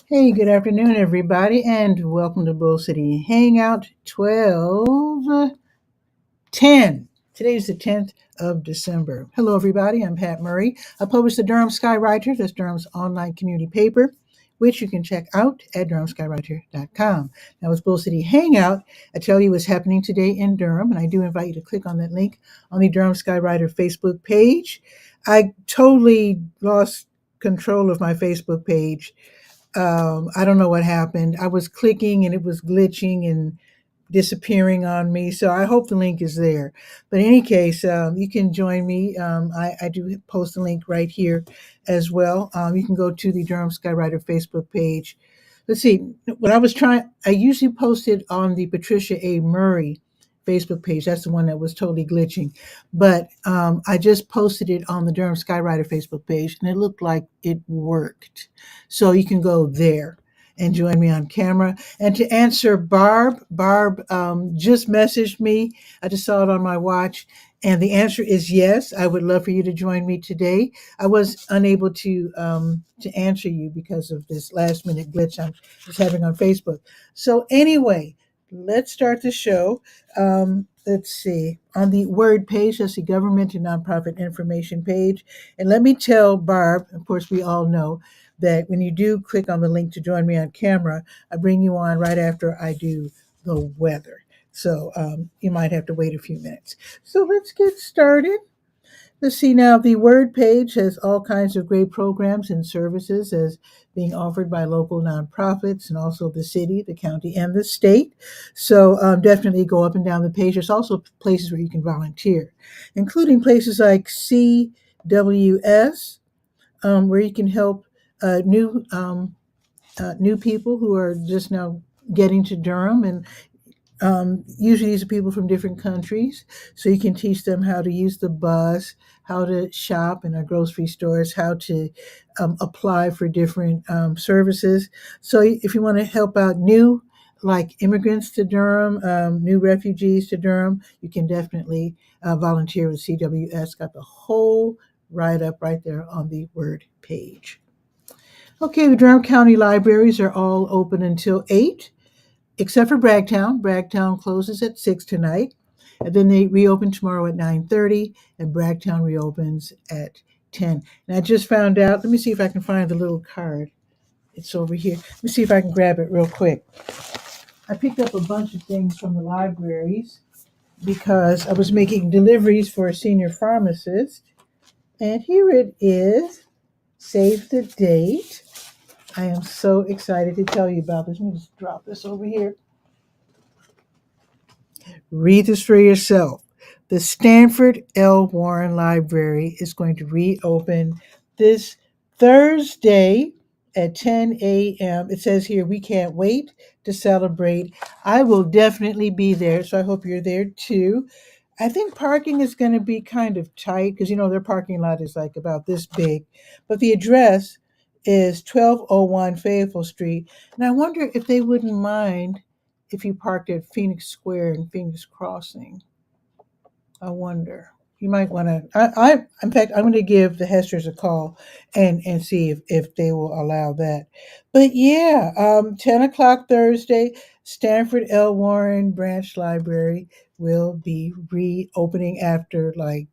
Hey, good afternoon, everybody, and welcome to Bull City Hangout 1210. Today's the 10th of December. Hello, everybody. I'm Pat Murray. I publish the Durham Skywriter, that's Durham's online community paper, which you can check out at durhamskywriter.com. Now, it's Bull City Hangout. I tell you what's happening today in Durham, and I do invite you to click on that link on the Durham Skywriter Facebook page. I totally lost control of my Facebook page. I don't know what happened. I was clicking and it was glitching and disappearing on me. So I hope the link is there. But in any case, you can join me. I do post a link right here as well. You can go to the Durham Skywriter Facebook page. Let's see. I usually post it on the Patricia A. Murray Facebook page. That's the one that was totally glitching. But I just posted it on the Durham Skywriter Facebook page and it looked like it worked. So you can go there and join me on camera. And to answer Barb just messaged me. I just saw it on my watch. And the answer is yes. I would love for you to join me today. I was unable to answer you because of this last minute glitch I was having on Facebook. So anyway, let's start the show. Let's see. On the word page, that's the government and nonprofit information page. And let me tell Barb, of course, we all know that when you do click on the link to join me on camera, I bring you on right after I do the weather. So you might have to wait a few minutes. So let's get started. Let's see now, the Word page has all kinds of great programs and services as being offered by local nonprofits and also the city, the county, and the state. So definitely go up and down the page. There's also places where you can volunteer, including places like CWS, where you can help new people who are just now getting to Durham, and usually these are people from different countries, so you can teach them how to use the bus, how to shop in our grocery stores, how to apply for different services. So if you want to help out new, like immigrants to Durham, new refugees to Durham, you can definitely volunteer with CWS. Got the whole write-up right there on the Word page. Okay, the Durham County libraries are all open until 8, except for Bragtown. Bragtown closes at 6 tonight, and then they reopen tomorrow at 9:30, and Bragtown reopens at 10. And I just found out, let me see if I can find the little card. It's over here. Let me see if I can grab it real quick. I picked up a bunch of things from the libraries because I was making deliveries for a senior pharmacist. And here it is. Save the date. I am so excited to tell you about this. Let me just drop this over here. Read this for yourself. The Stanford L. Warren Library is going to reopen this Thursday at 10 a.m. It says here, we can't wait to celebrate. I will definitely be there, so I hope you're there too. I think parking is going to be kind of tight because, their parking lot is like about this big, but the address is 1201 Fayetteville Street. And I wonder if they wouldn't mind if you parked at Phoenix Square and Phoenix Crossing. I wonder. You might want to. In fact, I'm going to give the Hesters a call and see if they will allow that. But yeah, 10 o'clock Thursday, Stanford L. Warren Branch Library will be reopening after like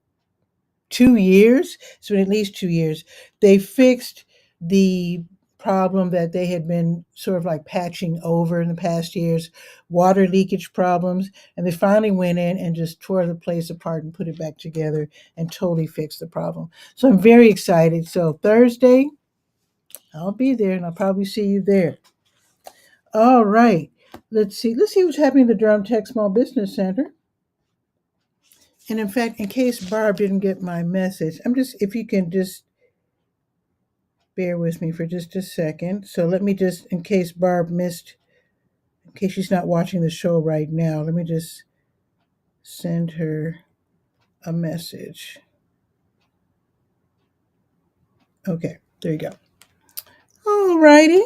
2 years. So in at least 2 years, they fixed the problem that they had been sort of like patching over in the past years, water leakage problems, and they finally went in and just tore the place apart and put it back together and totally fixed the problem. So I'm very excited. So Thursday, I'll be there and I'll probably see you there. All right. Let's see. Let's see what's happening at the Durham Tech Small Business Center. And in fact, in case Barb didn't get my message, if you can just bear with me for just a second. So let me just, in case she's not watching the show right now, let me just send her a message. Okay, there you go. All righty.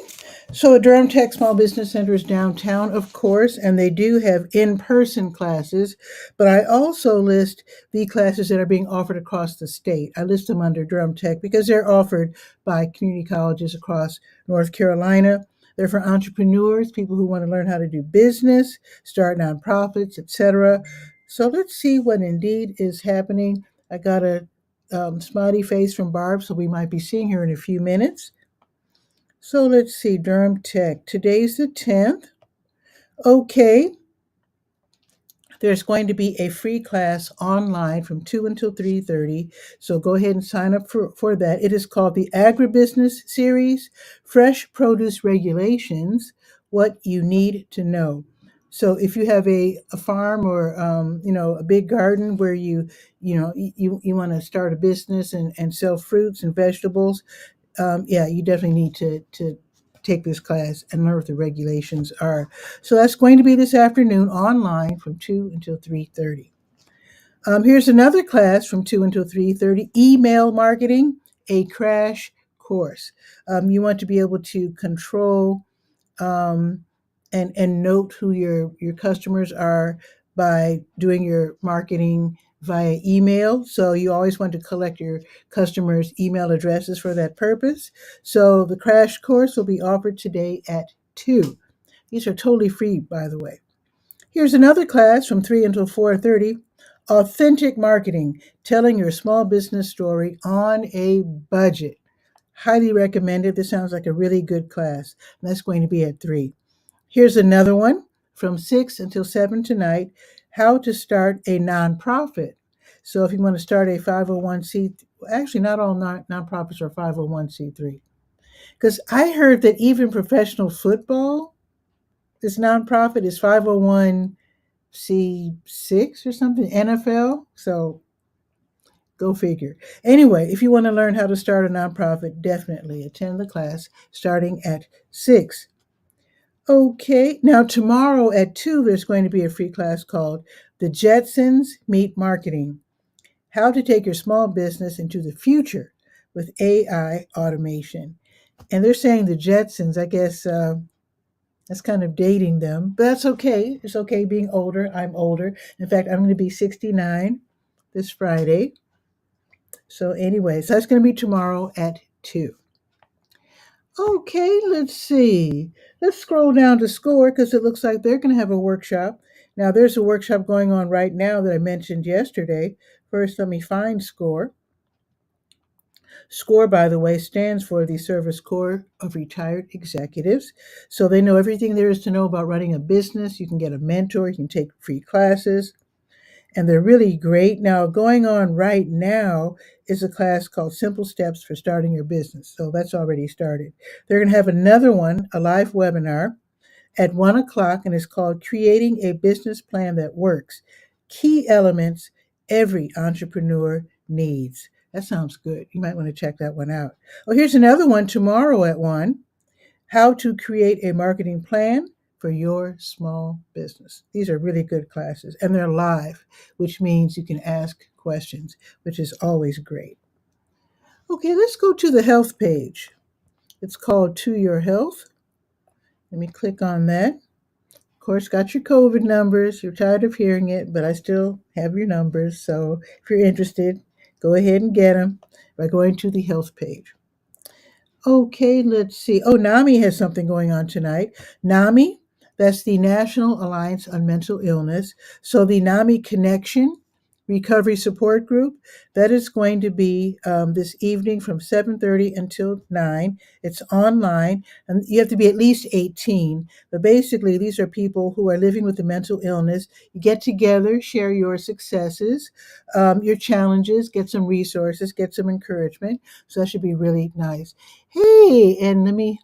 So Durham Tech Small Business Center is downtown, of course, and they do have in-person classes, but I also list the classes that are being offered across the state. I list them under Durham Tech because they're offered by community colleges across North Carolina, They're for entrepreneurs, people who want to learn how to do business, start nonprofits, etc. So let's see what indeed is happening. I got a smiley face from Barb, so we might be seeing her in a few minutes. So let's see, Durham Tech. Today's the 10th. Okay, there's going to be a free class online from 2 until 3:30. So go ahead and sign up for that. It is called the Agribusiness Series, Fresh Produce Regulations, What You Need to Know. So if you have a farm or a big garden where you want to start a business and sell fruits and vegetables, yeah, you definitely need to take this class and learn what the regulations are. So that's going to be this afternoon online from 2 until 3:30. Here's another class from 2 until 3:30, email marketing, a crash course. You want to be able to control um, and note who your customers are by doing your marketing via email. So you always want to collect your customers' email addresses for that purpose. So the crash course will be offered today at 2. These are totally free, by the way. Here's another class from 3 until 4:30, authentic marketing, telling your small business story on a budget. Highly recommended. This sounds like a really good class. And that's going to be at 3. Here's another one from 6 until 7 tonight, how to start a nonprofit. So if you want to start a 501c, actually not all nonprofits are 501c3. Because I heard that even professional football, this nonprofit is 501c6 or something, NFL. So go figure. Anyway, if you want to learn how to start a nonprofit, definitely attend the class starting at 6. Okay, now tomorrow at 2, there's going to be a free class called The Jetsons Meet Marketing, How to Take Your Small Business into the Future with AI Automation. And they're saying the Jetsons, I guess that's kind of dating them, but that's okay. It's okay being older. I'm older. In fact, I'm going to be 69 this Friday. So anyway, so that's going to be tomorrow at 2. Okay, let's see. Let's scroll down to SCORE because it looks like they're going to have a workshop. Now, there's a workshop going on right now that I mentioned yesterday. First, let me find SCORE. SCORE, by the way, stands for the Service Corps of Retired Executives. So they know everything there is to know about running a business. You can get a mentor, you can take free classes, and they're really great. Now, going on right now is a class called Simple Steps for Starting Your Business. So that's already started. They're going to have another one, a live webinar at 1 o'clock, and it's called Creating a Business Plan That Works. Key elements every entrepreneur needs. That sounds good. You might want to check that one out. Oh, here's another one tomorrow at 1, How to Create a Marketing Plan for Your Small Business. These are really good classes, and they're live, which means you can ask questions, which is always great. Okay, let's go to the health page. It's called To Your Health. Let me click on that. Of course, got your COVID numbers. You're tired of hearing it, but I still have your numbers. So if you're interested, go ahead and get them by going to the health page. Okay, let's see. Oh, NAMI has something going on tonight. NAMI, that's the National Alliance on Mental Illness. So the NAMI Connection Recovery Support Group, that is going to be this evening from 7:30 until 9. It's online, and you have to be at least 18. But basically, these are people who are living with a mental illness. You get together, share your successes, your challenges, get some resources, get some encouragement. So that should be really nice. Hey, and let me,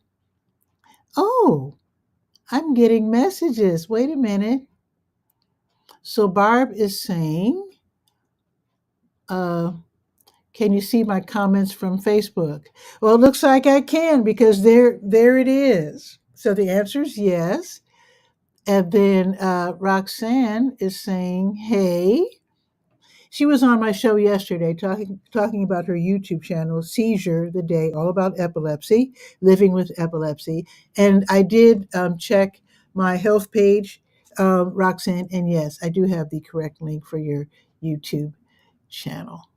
oh, I'm getting messages. Wait a minute. So Barb is saying, uh, can you see my comments from Facebook? Well, it looks like I can because there it is. So the answer is yes. And then Roxanne is saying, hey. She was on my show yesterday talking about her YouTube channel, Seizure the Day, all about epilepsy, living with epilepsy. And I did check my health page, Roxanne, and yes, I do have the correct link for your YouTube channel.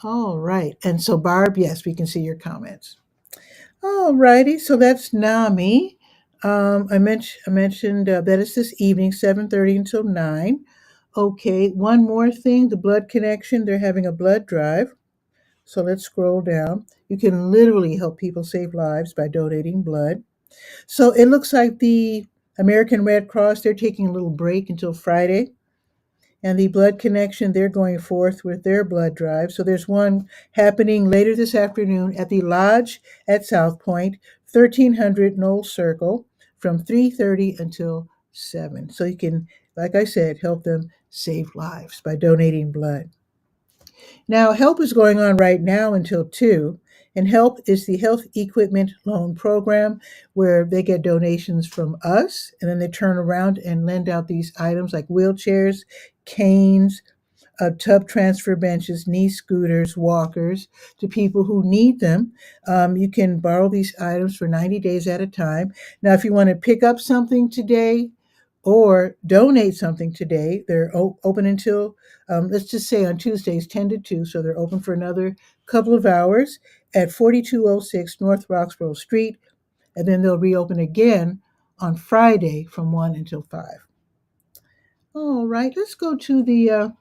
All right. And so, Barb, yes, we can see your comments. All righty, so that's NAMI. I mentioned that it's this evening, 7:30 until 9. Okay, one more thing, the blood connection. They're having a blood drive. So let's scroll down. You can literally help people save lives by donating blood. So it looks like the American Red Cross, they're taking a little break until Friday. And the Blood Connection, they're going forth with their blood drive. So there's one happening later this afternoon at the Lodge at South Point, 1300 Knoll Circle, from 3:30 until 7. So you can, like I said, help them save lives by donating blood. Now, help is going on right now until 2. And HELP is the Health Equipment Loan Program where they get donations from us and then they turn around and lend out these items like wheelchairs, canes, tub transfer benches, knee scooters, walkers to people who need them. You can borrow these items for 90 days at a time. Now, if you want to pick up something today or donate something today, they're open until, let's just say on Tuesdays, 10 to 2. So they're open for another couple of hours at 4206 North Roxborough Street. And then they'll reopen again on Friday from 1 until 5. All right, let's go to the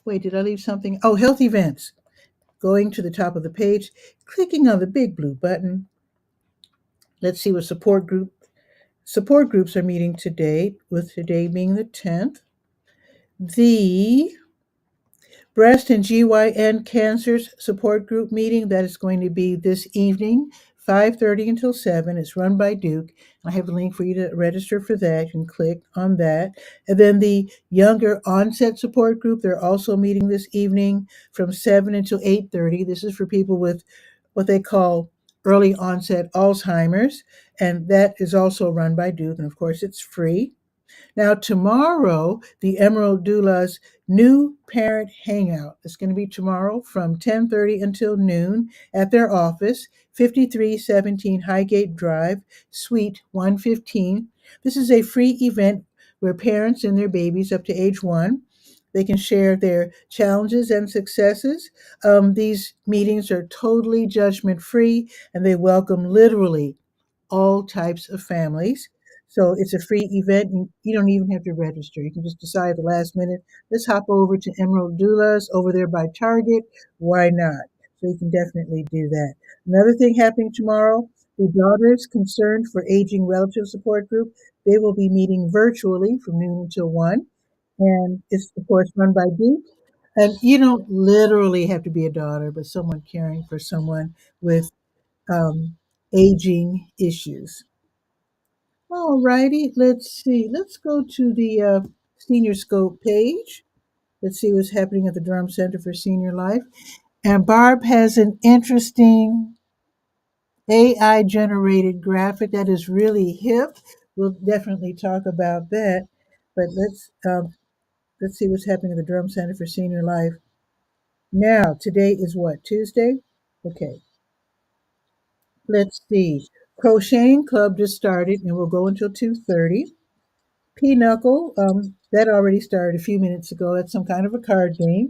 wait, did I leave something? Oh, health events. Going to the top of the page, clicking on the big blue button. Let's see what support groups are meeting today, with today being the 10th. The Breast and GYN Cancers Support Group meeting, that is going to be this evening, 5:30 until 7. It's run by Duke. I have a link for you to register for that. You can click on that. And then the Younger Onset Support Group, they're also meeting this evening from 7 until 8:30. This is for people with what they call early onset Alzheimer's, and that is also run by Duke, and of course it's free. Now, tomorrow, the Emerald Doula's new parent hangout is going to be tomorrow from 10:30 until noon at their office, 5317 Highgate Drive, Suite 115. This is a free event where parents and their babies up to age 1 they can share their challenges and successes. These meetings are totally judgment free and they welcome literally all types of families. So it's a free event. And you don't even have to register. You can just decide at the last minute, let's hop over to Emerald Doulas over there by Target. Why not? So you can definitely do that. Another thing happening tomorrow, the Daughters Concerned for Aging Relative Support Group, they will be meeting virtually from noon until 1. And it's, of course, run by Duke. And you don't literally have to be a daughter, but someone caring for someone with um, aging issues. All righty, let's see. Let's go to the Senior Scope page. Let's see what's happening at the Durham Center for Senior Life. And Barb has an interesting AI generated graphic that is really hip. We'll definitely talk about that. But let's see what's happening at the Durham Center for Senior Life. Now, today is what, Tuesday? Okay, let's see. Crocheting Club just started and will go until 2:30. Pinochle, that already started a few minutes ago. That's some kind of a card game.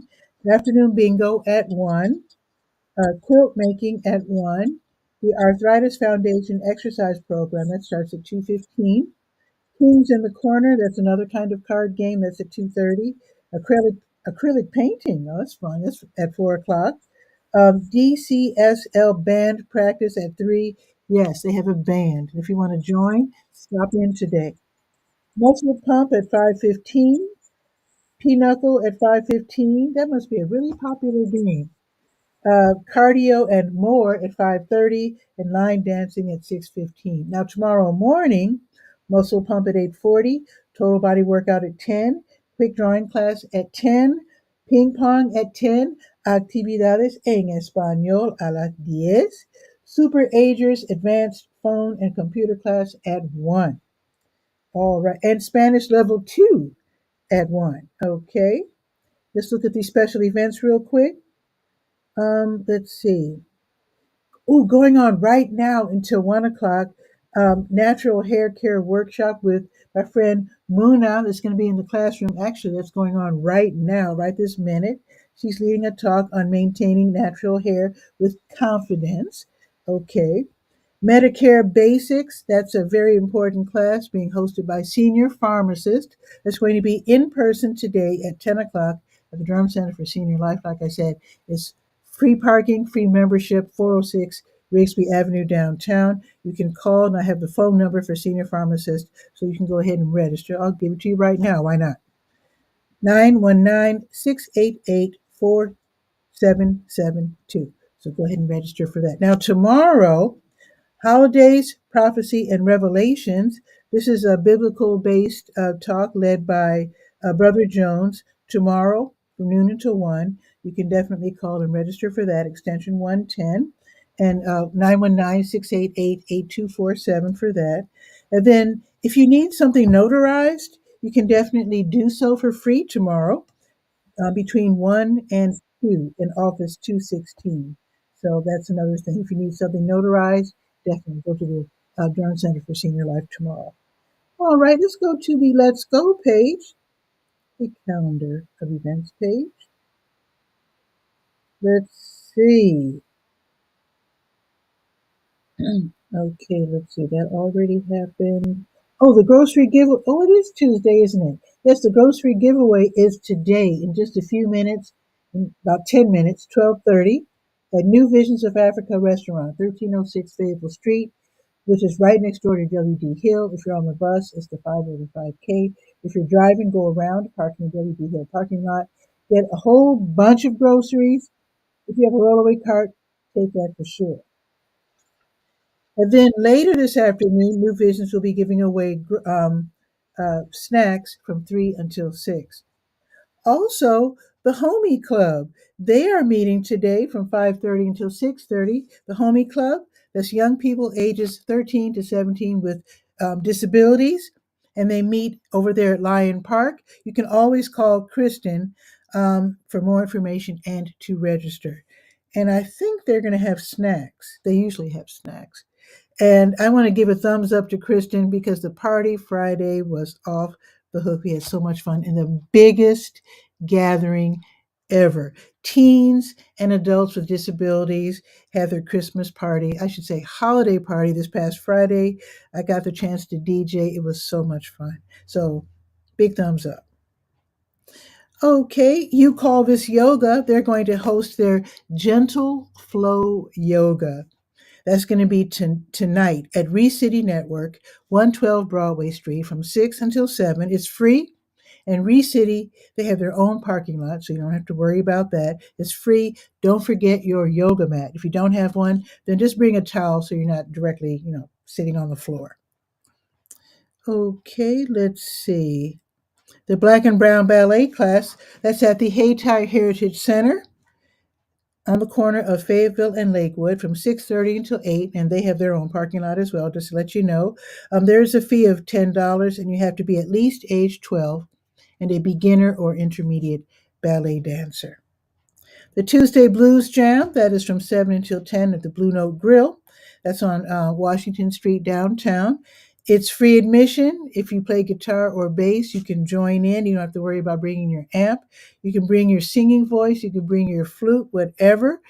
Afternoon bingo at 1. Quilt making at 1. The Arthritis Foundation exercise program, that starts at 2:15. Kings in the Corner, that's another kind of card game. That's at 2:30. Acrylic painting, oh, that's fun. That's at 4 o'clock. DCSL band practice at 3. Yes, they have a band. If you want to join, stop in today. Muscle Pump at 5:15. Pinochle at 5:15. That must be a really popular game. Cardio and more at 5:30, and line dancing at 6:15. Now tomorrow morning, Muscle Pump at 8:40. Total body workout at 10. Quick drawing class at 10. Ping pong at 10. Actividades en español a las 10. Super Agers advanced phone and computer class at 1. All right, and Spanish level 2 at 1. Okay, let's look at these special events real quick. Let's see. Oh, going on right now until 1 o'clock. Natural hair care workshop with my friend Muna. That's going to be in the classroom. Actually, that's going on right now, right this minute. She's leading a talk on maintaining natural hair with confidence. Okay. Medicare Basics, that's a very important class being hosted by senior pharmacist. That's going to be in person today at 10 o'clock at the Durham Center for Senior Life. Like I said, it's free parking, free membership, 406 Rigsby Avenue downtown. You can call, and I have the phone number for senior pharmacist, so you can go ahead and register. I'll give it to you right now. Why not? 919-688-4772. So go ahead and register for that. Now, tomorrow, Holidays, Prophecy, and Revelations. This is a biblical based talk led by Brother Jones tomorrow from noon until 1. You can definitely call and register for that, extension 110, and 919-688-8247 for that. And then if you need something notarized, you can definitely do so for free tomorrow between 1 and 2 in Office 216. So that's another thing. If you need something notarized, definitely go to the Durham Center for Senior Life tomorrow. All right, let's go to the Let's Go page, the calendar of events page. Let's see. Okay, let's see. That already happened. Oh, the grocery giveaway. Oh, it is Tuesday, isn't it? Yes, the grocery giveaway is today in just a few minutes, in about 10 minutes, 12:30, at New Visions of Africa restaurant, 1306 Fayetteville Street, which is right next door to W.D. Hill. If you're on the bus, it's the 505K. If you're driving, go around, park in the W.D. Hill parking lot, get a whole bunch of groceries. If you have a rollaway cart, take that for sure. And then later this afternoon, New Visions will be giving away snacks from 3 until 6. Also, the Homie Club, they are meeting today from 5:30 until 6:30. The Homie Club, that's young people ages 13 to 17 with disabilities, and they meet over there at Lyon Park. You can always call Kristen for more information and to register. And I think they're going to have snacks. They usually have snacks. And I want to give a thumbs up to Kristen because the party Friday was off the hook. We had so much fun and the biggest gathering ever. Teens and adults with disabilities had their Christmas party, I should say holiday party this past Friday. I got the chance to DJ. It was so much fun. So big thumbs up. Okay, you call this yoga. They're going to host their Gentle Flow Yoga. That's going to be tonight at City Network, 112 Broadway Street from 6 until 7. It's free. And City, they have their own parking lot, so you don't have to worry about that. It's free. Don't forget your yoga mat. If you don't have one, then just bring a towel so you're not directly, sitting on the floor. Okay, let's see. The Black and Brown Ballet class, that's at the Hayti Heritage Center on the corner of Fayetteville and Lakewood from 6:30 until 8, and they have their own parking lot as well, just to let you know. There's a fee of $10, and you have to be at least age 12 and a beginner or intermediate ballet dancer. The Tuesday Blues Jam, that is from 7 until 10 at the Blue Note Grill. That's on Washington Street downtown. It's free admission. If you play guitar or bass, you can join in. You don't have to worry about bringing your amp. You can bring your singing voice. You can bring your flute, whatever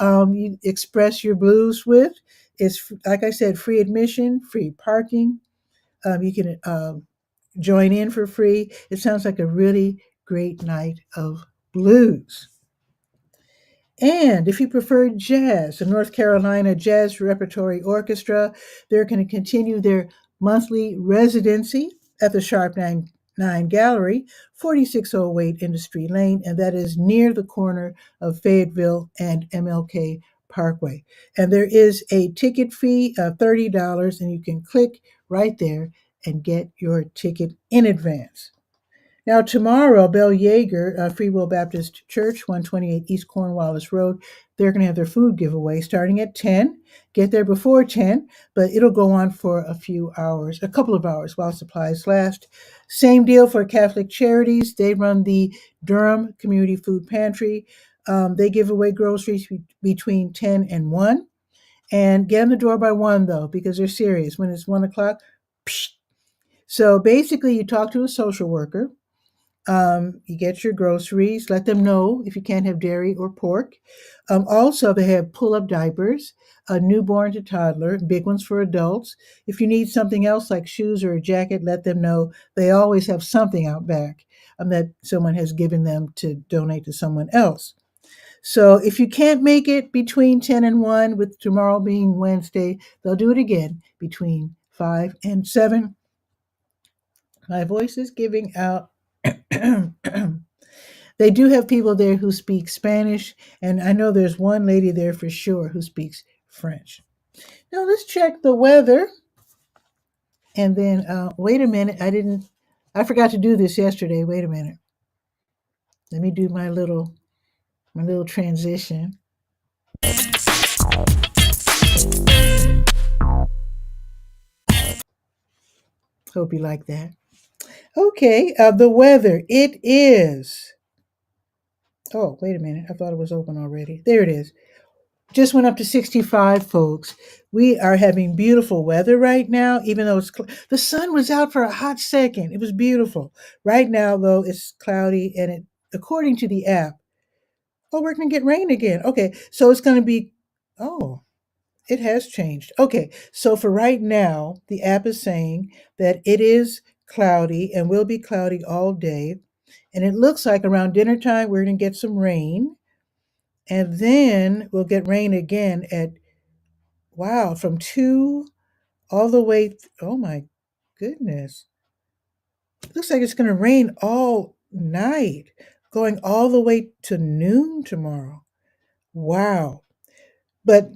you express your blues with. It's, like I said, free admission, free parking. You can join in for free. It sounds like a really great night of blues. And if you prefer jazz, the North Carolina Jazz Repertory Orchestra, they're going to continue their monthly residency at the Sharp 9 Gallery, 4608 Industry Lane, and that is near the corner of Fayetteville and MLK Parkway. And there is a ticket fee of $30, and you can click right there and get your ticket in advance. Now, tomorrow, Bell Yeager, Free Will Baptist Church, 128 East Cornwallis Road, they're going to have their food giveaway starting at 10. Get there before 10, but it'll go on for a couple of hours while supplies last. Same deal for Catholic Charities. They run the Durham Community Food Pantry. They give away groceries between 10 and 1. And get in the door by 1, though, because they're serious. When it's 1 o'clock, psh. So basically, you talk to a social worker. You get your groceries. Let them know if you can't have dairy or pork. Also, they have pull-up diapers, a newborn to toddler, big ones for adults. If you need something else like shoes or a jacket, let them know. They always have something out back that someone has given them to donate to someone else. So if you can't make it between 10 and 1, with tomorrow being Wednesday, they'll do it again between 5 and 7. My voice is giving out. They do have people there who speak Spanish, and I know there's one lady there for sure who speaks French. Now let's check the weather. And then, wait a minute, I forgot to do this yesterday. Wait a minute. Let me do my little transition. Hope you like that. Okay, the weather. It is. Oh, wait a minute. I thought it was open already. There it is. Just went up to 65, folks. We are having beautiful weather right now, even though the sun was out for a hot second. It was beautiful. Right now, though, it's cloudy, and according to the app, oh, we're going to get rain again. Okay, so it's going to be, oh, it has changed. Okay, so for right now, the app is saying that it is cloudy and will be cloudy all day. And it looks like around dinner time, we're going to get some rain. And then we'll get rain again at, wow, from 2 all the way, oh my goodness. It looks like it's going to rain all night, going all the way to noon tomorrow. Wow. But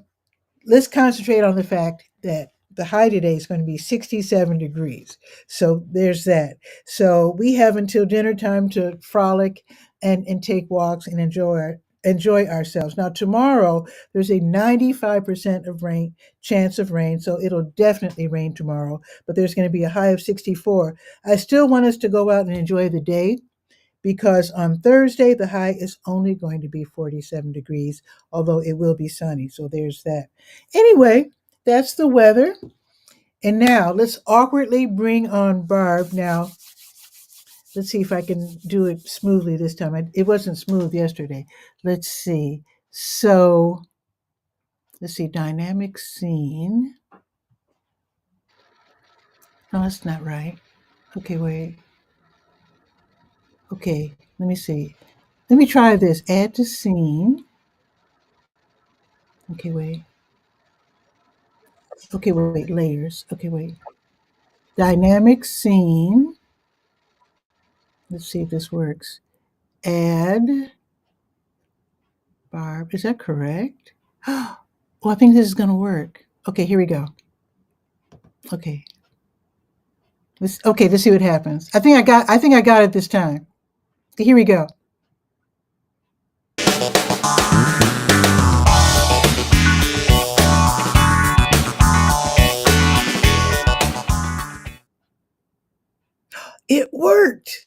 let's concentrate on the fact that the high today is going to be 67 degrees. So there's that. So we have until dinner time to frolic and take walks and enjoy ourselves. Now tomorrow there's a 95% of rain chance of rain, so it'll definitely rain tomorrow, but there's going to be a high of 64. I still want us to go out and enjoy the day, because on Thursday, the high is only going to be 47 degrees, although it will be sunny. So there's that. Anyway, that's the weather. And now let's awkwardly bring on Barb. Now, let's see if I can do it smoothly this time. It wasn't smooth yesterday. Let's see. So, let's see, dynamic scene. No, that's not right. Okay, wait. Okay, let me see. Let me try this. Add to scene. Okay, wait. Okay, wait. Layers. Okay, wait. Dynamic scene. Let's see if this works. Add Barb. Is that correct? Oh, I think this is going to work. Okay, here we go. Okay. Let's see what happens. I think I got it this time. Okay, here we go. It worked.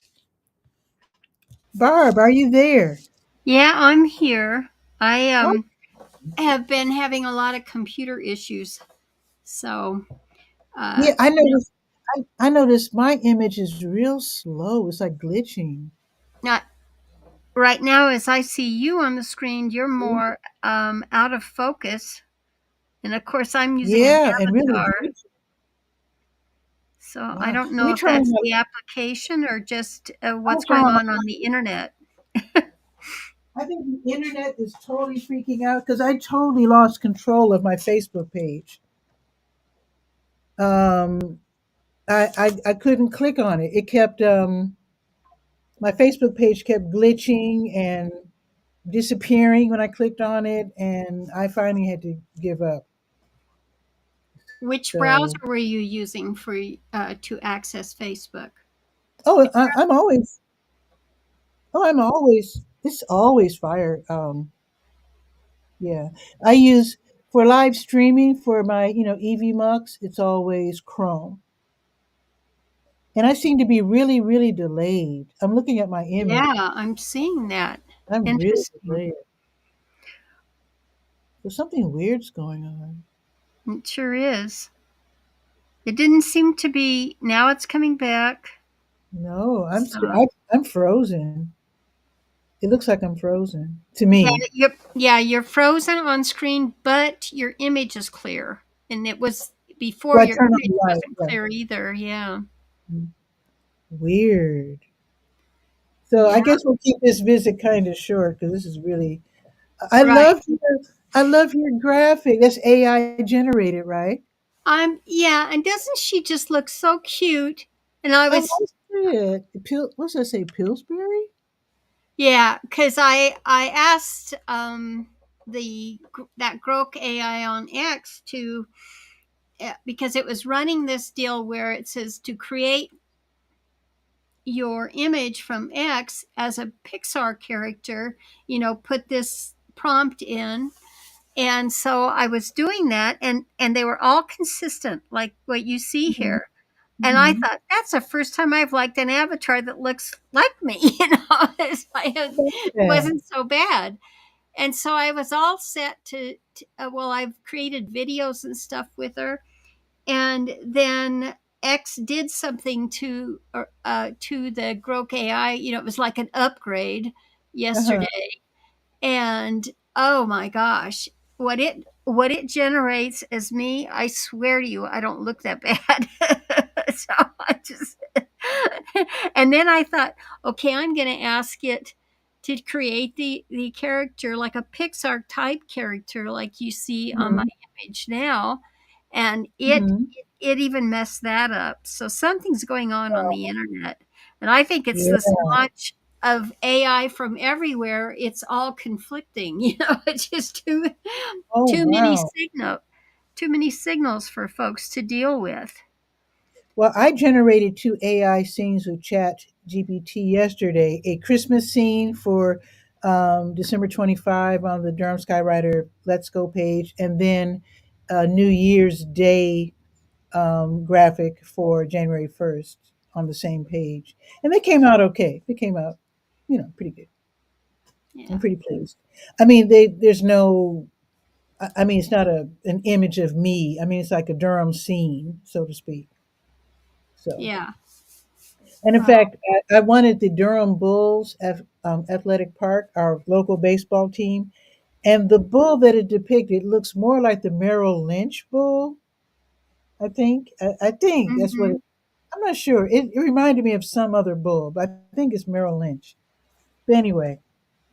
Barb, are you there? Yeah, I'm here. I Oh, have been having a lot of computer issues. So, uh yeah, I noticed my image is real slow. It's like glitching. not right now as I see you on the screen, you're more out of focus. And of course I'm using an Yeah, and really avatar. glitching. So I Wow. don't Let know me if try that's my the application or just I'll what's try going my on the internet. I think the internet is totally freaking out because I totally lost control of my Facebook page. I couldn't click on it. It kept my Facebook page kept glitching and disappearing when I clicked on it, and I finally had to give up. Which browser So, were you using for to access Facebook? oh, it's always fire. Yeah, I use for live streaming for my EV Mux. It's always Chrome. And I seem to be really, really delayed. I'm looking at my image. Yeah, I'm seeing that. I'm really Interesting. delayed. So something weird's going on. It sure is. It didn't seem to be. Now it's coming back. No, So I'm frozen. It looks like I'm frozen to yeah, me. you're frozen on screen, but your image is clear. And it was before Well, I your turn on image the light. wasn't Yeah. clear either. Yeah. Weird. So I Yeah. guess we'll keep this visit kind of short because this is really. I Right. love your. I love your graphic. That's AI generated, right? Yeah, and doesn't she just look so cute? And I I was must say it. What's that say? Pillsbury? Yeah, because I asked that Grok AI on X to because it was running this deal where it says to create your image from X as a Pixar character, put this prompt in. And so I was doing that, and they were all consistent, like what you see Mm-hmm. here. And I Mm-hmm. thought that's the first time I've liked an avatar that looks like me. It Yeah. wasn't so bad. And so I was all set well, I've created videos and stuff with her. And then X did something to the Grok AI. It was like an upgrade Uh-huh. yesterday, and oh my gosh, what it generates as me, I swear to you, I don't look that bad. So I just and then I thought, okay, I'm going to ask it to create the character like a Pixar type character like you see on my Mm-hmm. image now, and it Mm-hmm. it even messed that up. So something's going on the internet, and I think it's this Yeah. launch of AI from everywhere. It's all conflicting. It's just Oh too many wow. signal too many signals for folks to deal with. Well, I generated two AI scenes with Chat GPT yesterday. A Christmas scene for December 25 on the Durham Skywriter Let's Go page, and then a New Year's Day graphic for January 1st on the same page. And they came out okay. They came out, pretty good. I'm Yeah. pretty pleased. I mean, there's no. I mean, it's not an image of me. I mean, it's like a Durham scene, so to speak. So. Yeah. And in Oh. fact, I wanted the Durham Bulls Athletic Park, our local baseball team, and the bull that it depicted looks more like the Merrill Lynch bull. I think that's what. Hmm. I'm not sure. It reminded me of some other bull, but I think it's Merrill Lynch. But anyway,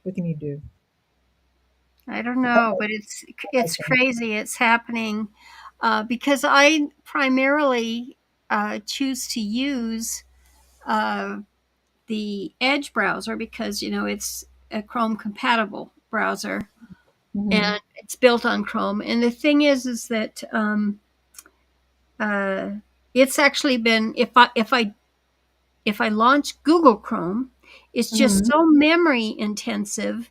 what can you do? I don't I know, but like it's that. crazy. It's happening because I primarily choose to use uh, the Edge browser because it's a Chrome compatible browser Hmm. and it's built on Chrome. And the thing is that uh, it's actually been if I launch Google Chrome, it's just Hmm. so memory intensive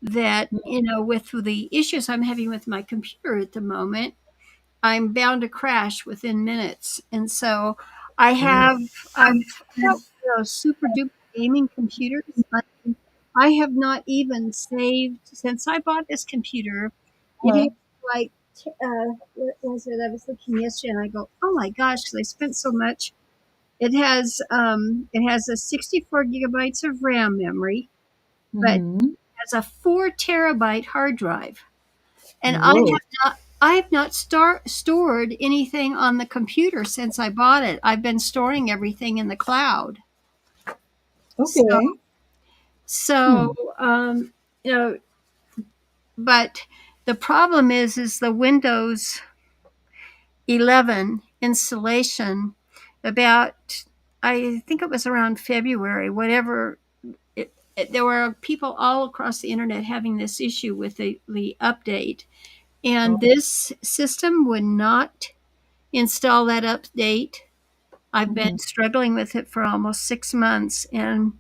that with the issues I'm having with my computer at the moment, I'm bound to crash within minutes. And so I Ooh. have I've got those super duper gaming computers. I have not even saved since I bought this computer. It Uh-huh. has like what was it? I was looking yesterday and I go, oh my gosh, 'cause I spent so much. It has a 64 gigabytes of RAM memory, but Hmm. has a 4 terabyte hard drive. And Whoa. I have not stored anything on the computer since I bought it. I've been storing everything in the cloud. So Okay. so Hmm. you know, but the problem is the Windows 11 installation about I think it was around February, whatever. There were people all across the internet having this issue with the update, and Oh. this system would not install that update. I've been Hmm. struggling with it for almost 6 months, and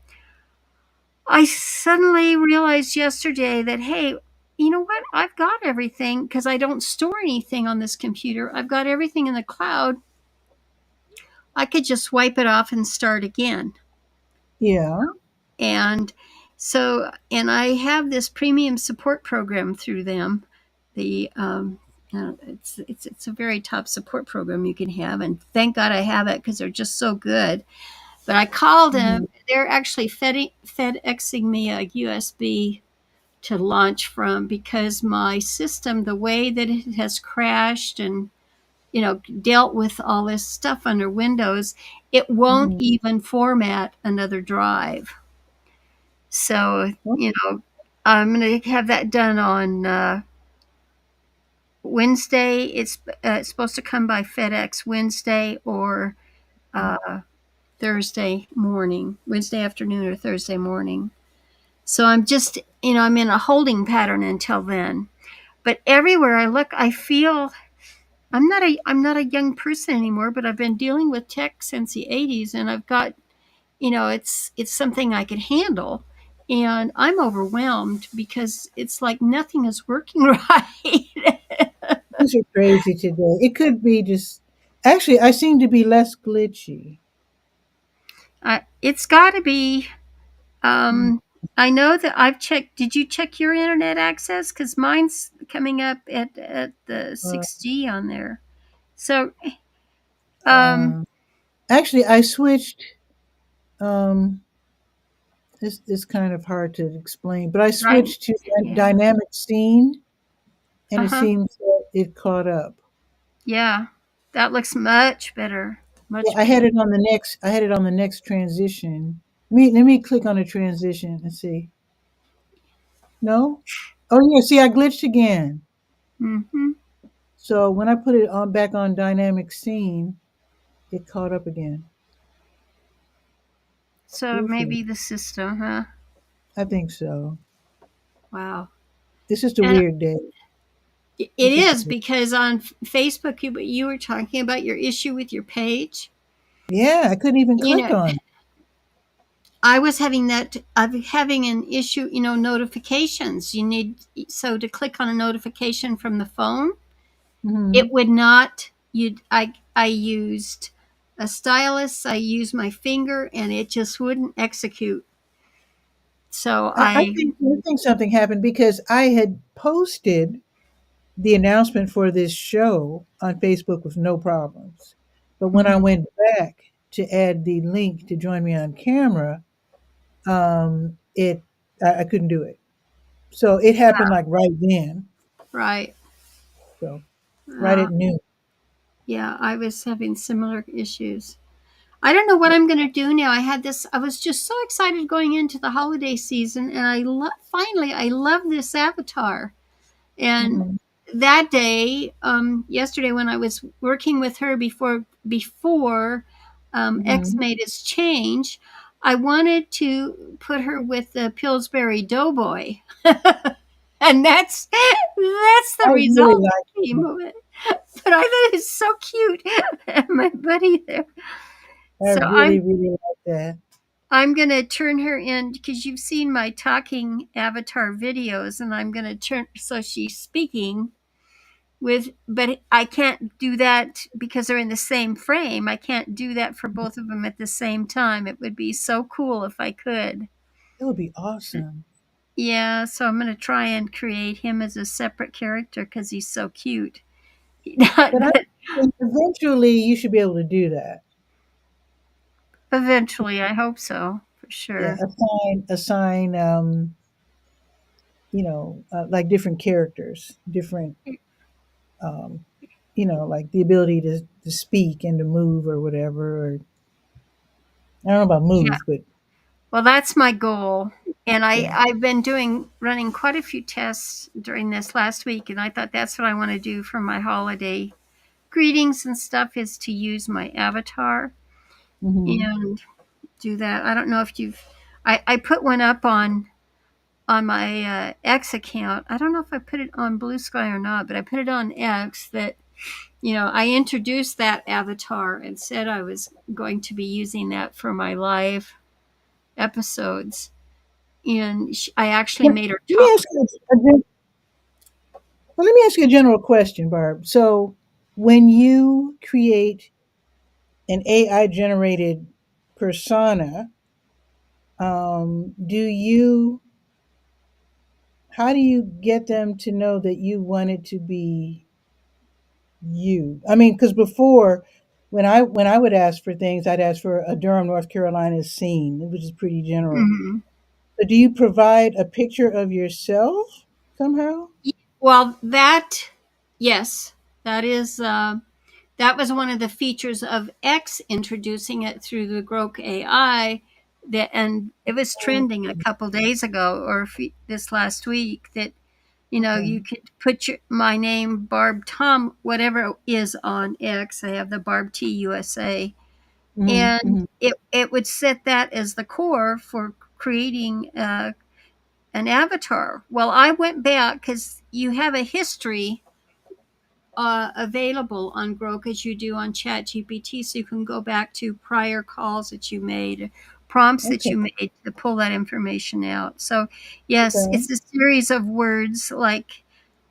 I suddenly realized yesterday that, hey, you know what? I've got everything because I don't store anything on this computer. I've got everything in the cloud. I could just wipe it off and start again. Yeah. And and I have this premium support program through them. The it's a very top support program you can have, and thank God I have it because they're just so good. But I called them. Mhm. They're actually FedExing me a USB to launch from because my system, the way that it has crashed and dealt with all this stuff under Windows, it won't Mhm. even format another drive. So, Oh, I'm going to have that done on Wednesday. It's supposed to come by FedEx Wednesday or uh, Thursday morning, Wednesday afternoon or Thursday morning. So I'm just, I'm in a holding pattern until then. But everywhere I look, I feel I'm not a young person anymore, but I've been dealing with tech since the 80s, and I've got, it's something I could handle. And I'm overwhelmed because it's like nothing is working right. things are crazy today. It could be just. Actually, I seem to be less glitchy. It's got to be. Mm. Um, I know that I've checked. Did you check your internet access? Because mine's coming up at the Uh, 6G on there. So, um, uh, actually, I switched. Um, it's kind of hard to explain, but I right, switched to yeah, dynamic scene, and uh it huh, seems that it caught up. yeah, that looks much better, Yeah, much I had better. it on the next. I had it on the next transition. Let me click on the transition and see. No. Oh yeah. See, I glitched again. Hmm. So when I put it on back on dynamic scene, it caught up again. So Goofy. maybe the system, huh? I think so. Wow. It's just a And weird day. it It's just a is because on Facebook, you were talking about your issue with your page. yeah. I couldn't even You click know, on it. I was having that. I'm having an issue. Notifications. You need so to click on a notification from the phone, it Hmm. would not. I used a stylus. I used my finger, and it just wouldn't execute. So I think something happened because I had posted the announcement for this show on Facebook with no problems. But when I Mhm. went back to add the link to join me on camera, it I couldn't do it. So it happened like right then. Right. So right Uh, at noon. yeah, I was having similar issues. I don't know what I'm going to do now. I was just so excited going into the holiday season, and finally, I love this avatar. And Hmm. that day, yesterday, when I was working with her before X Hmm. made its change, I wanted to put her with the Pillsbury Doughboy, and that's the I really result like that came it. of it. But I thought it's so cute, my buddy there. I So really, really like that. I'm going to turn her in because you've seen my talking avatar videos, and I'm going to turn so she's speaking but I can't do that because they're in the same frame. I can't do that for both of them at the same time. It would be so cool if I could. It would be awesome. Yeah, so I'm going to try and create him as a separate character because he's so cute. But I But think eventually you should be able to do that. eventually, I hope so, for Yeah, sure. assign like different characters, different um, like the ability to speak and to move or whatever. Or I don't know about Yeah. move, but Well, that's my goal. And yeah. I've been running quite a few tests during this last week, and I thought that's what I want to do for my holiday greetings and stuff is to use my avatar Hmm. and do that. I don't know if I put one up on my X account. I don't know if I put it on Blue Sky or not, but I put it on X that, I introduced that avatar and said I was going to be using that for my live episodes. And I actually Let made her me talk. ask you let me ask you a general question, Barb. So when you create an AI generated persona, do you how do you get them to know that you want it to be you? I mean, because before when I would ask for things, I'd ask for a Durham, North Carolina scene, which is pretty general. Mhm. So do you provide a picture of yourself somehow? Well, that yes, that is that was one of the features of X introducing it through the Grok AI. That and it was Oh, trending a couple days ago or this last week that you okay. could put my name Barb Tom whatever is on X. I have the Barb T USA, Hmm, and hmm. it would set that as the core for creating an avatar. Well, I went back because you have a history available on Grok as you do on ChatGPT, so you can go back to prior calls that you made, prompts that Okay. you made to pull that information out. So, yes, Okay. it's a series of words like,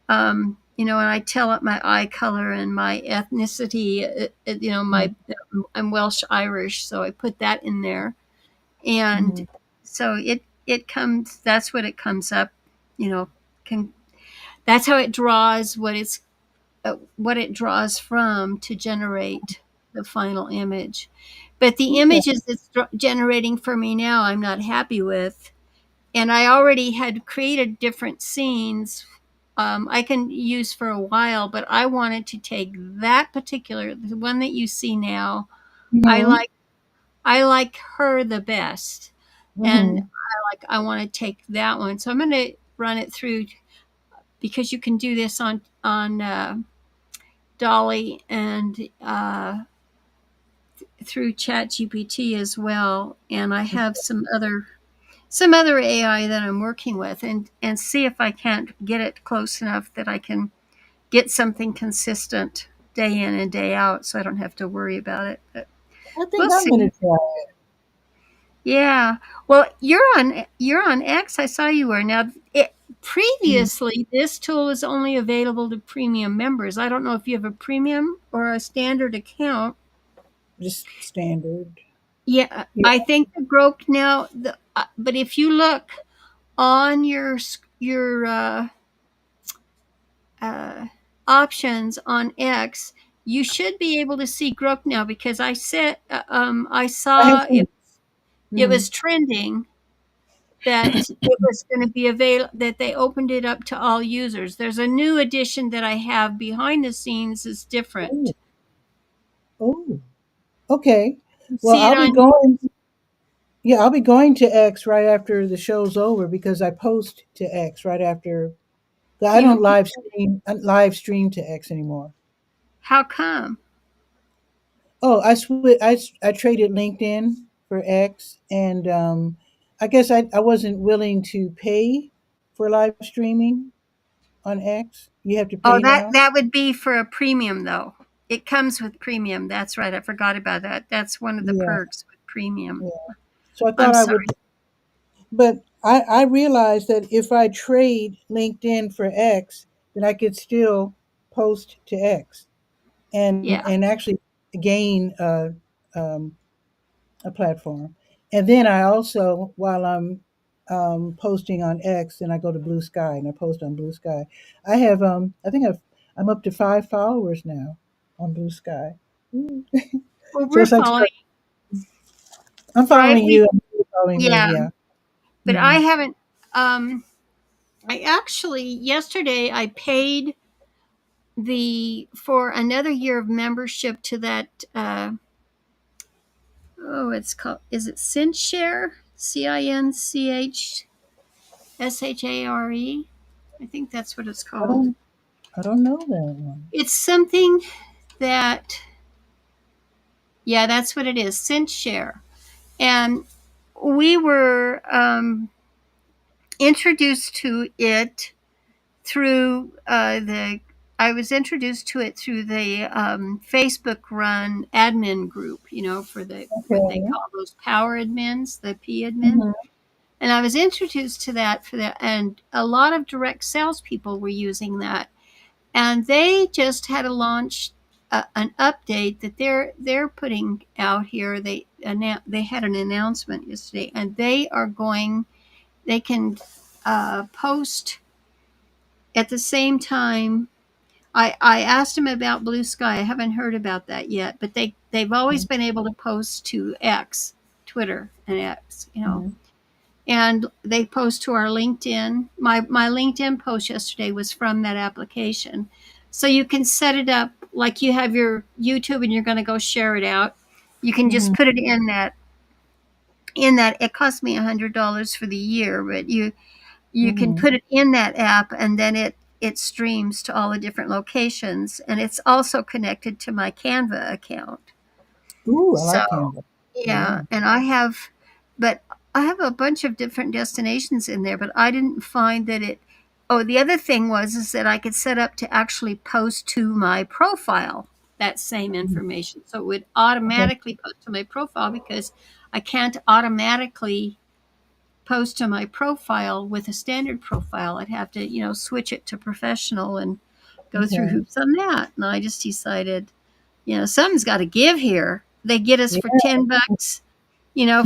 and I tell it my eye color and my ethnicity. Hmm, I'm Welsh Irish, so I put that in there, and hmm. so it comes. That's what it comes up. You know, can that's how it draws what it draws from to generate the final image. But the Okay. images it's generating for me now, I'm not happy with. And I already had created different scenes I can use for a while, but I wanted to take that particular, the one that you see now. I Hmm, like I like her the best, and hmm. I want to take that one. So I'm going to run it through because you can do this on Dolly and through ChatGPT as well, and I have some other AI that I'm working with, and see if I can't get it close enough that I can get something consistent day in and day out, so I don't have to worry about it. But I think we'll I'm gonna see. try. Yeah. Well, you're on X. I saw you were now. Mm, Previously, this tool was only available to premium members. I don't know if you have a premium or a standard account. just standard. Yeah, Yeah. I think the Grok now. But if you look on your uh, options on X, you should be able to see Grok now because I I have saw seen. it Hmm. was trending that it was going to be available, that they opened it up to all users. There's a new edition that I have behind the scenes is Oh, different. oh, okay. You Well, see it on I'll be going to X right after the show's over because I post to X right after. I don't you. live stream to X anymore. How come? Oh, I traded LinkedIn for X, and I guess I wasn't willing to pay for live streaming on X. You have to Oh, pay that now. that would be for a premium though. It comes with premium. That's right. I forgot about that. That's one of the Yeah, perks with premium. yeah. So I I'm thought I would, sorry. but I realized that if I trade LinkedIn for X, then I could still post to X and Yeah. and actually gain um, a platform. And then I also, while I'm posting on X, and I go to Blue Sky and I post on Blue Sky. I think I'm up to 5 followers now on Blue Sky. Mm. Well, So we're it's like following, I'm right? following you and you're following me. Yeah, Yeah. but I Mhm. haven't. I actually yesterday I paid the for another year of membership to that. It's called. Is it Cinchshare? CINCHSHARE. I think that's what it's I called. don't I don't know that one. It's something that. Yeah, that's what it is. Cinchshare, and we were introduced to it through the I was introduced to it through the Facebook run admin group, for the what they Okay. call those power admins, the P admin. Hmm. And I was introduced to that for that, and a lot of direct salespeople were using that, and they just had to launch an update that they're putting out here. They had an announcement yesterday, and they can post at the same time I asked him about Blue Sky. I haven't heard about that yet, but they've always Mhm. been able to post to X, Twitter and X, Mhm. and they post to our LinkedIn. My LinkedIn post yesterday was from that application. So you can set it up like you have your YouTube and you're going to go share it out. You can just Mhm. put it in that it cost me $100 for the year, but you can Mhm. put it in that app and then it streams to all the different locations, and it's also connected to my Canva account. Ooh, I So like Canva. yeah, Yeah. and but I have a bunch of different destinations in there, but I didn't find that it. Oh, the other thing was is that I could set up to actually post to my profile that same Mhm. information, so it would Okay. automatically post to my profile because I can't automatically post to my profile with a standard profile. I'd have to, switch it to professional and go through Okay. hoops on that. And I just decided, something's got to give here. They get us Yeah. for $10,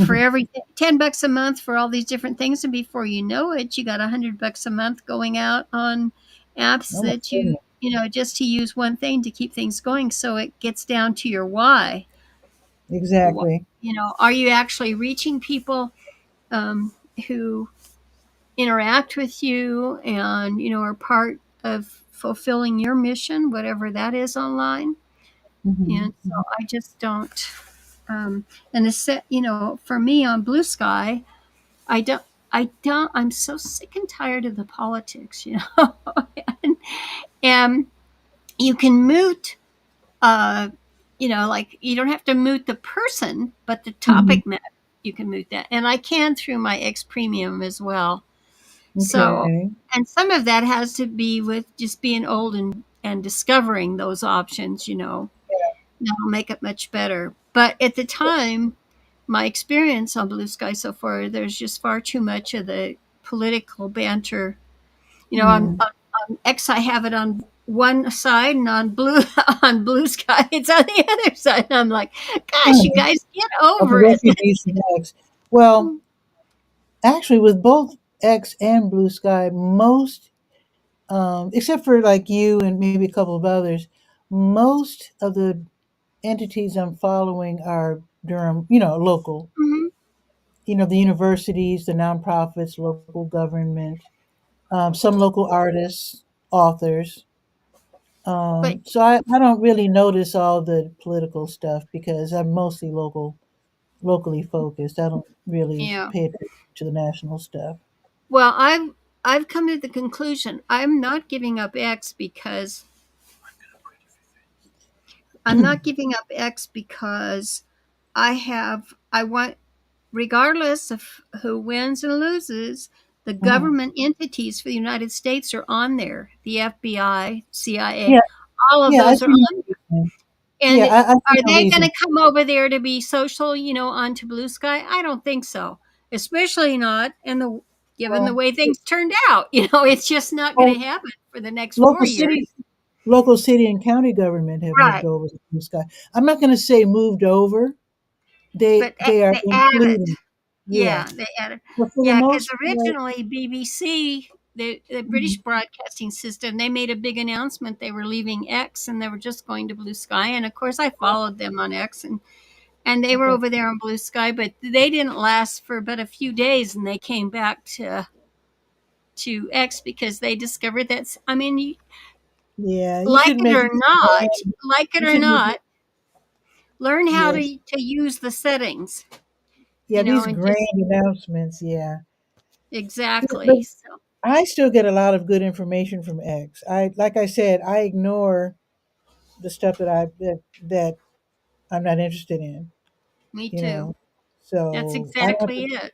for every $10 a month for all these different things. And before you know it, you got $100 a month going out on apps Oh my that goodness. just to use one thing to keep things going. So it gets down to your why. Exactly. Are you actually reaching people um, who interact with you and are part of fulfilling your mission, whatever that is online. Mhm. And so Mhm. I just don't and the set for me on Blue Sky, I'm so sick and tired of the politics, and, and you can mute like you don't have to mute the person, but the Mhm. topic matter you can mute that, and I can through my X Premium as well. So, Okay. and some of that has to be with just being old and discovering those options, that'll make it much better. But at the time, my experience on Blue Sky so far, there's just far too much of the political banter. Mm. On X, I have it on one side, and on Blue on Blue Sky, it's on the other side. And I'm like, gosh, you Funny. guys get Of the over it. refugees from X. Well, actually, with both X and Blue Sky, most, except for like you and maybe a couple of others, most of the entities I'm following are Durham, local. Mhm. The universities, the nonprofits, local government, some local artists, authors. But So I don't really notice all the political stuff because I'm mostly locally focused. I don't really yeah, pay attention to the national stuff. well, I've come to the conclusion I'm not giving up X because I'm not giving up X because I want, regardless of who wins and loses, the Mhm. government entities for the United States are on there. The FBI, CIA, Yeah, all of yeah, I those are see what on. you're saying. Yeah, And I see are no they going reason. to come over there to be social, onto Blue Sky? I don't think so. Especially not in the given the Well, way things turned out. It's just not going well, to happen for the next local 4 years. city, local city and county government have moved Right. over to Blue Sky. I'm not going to say moved over. They But they are they added. including. Yeah, Yeah, they added. but for the Yeah, because most part, originally BBC, the British mhm, broadcasting system, they made a big announcement they were leaving X and they were just going to Blue Sky. And of course, I followed them on X, and they were okay, over there on Blue Sky, but they didn't last for but a few days, and they came back to X because they discovered that. I mean, yeah, you like should it make or not, grand. like it You or should make not, learn how yes, to use the settings, yeah, these and grand just announcements. Yeah, yeah, but exactly. So I still get a lot of good information from X. Like I said, I ignore the stuff that I'm not interested in. me You too. know, That's so I don't have exactly to. it.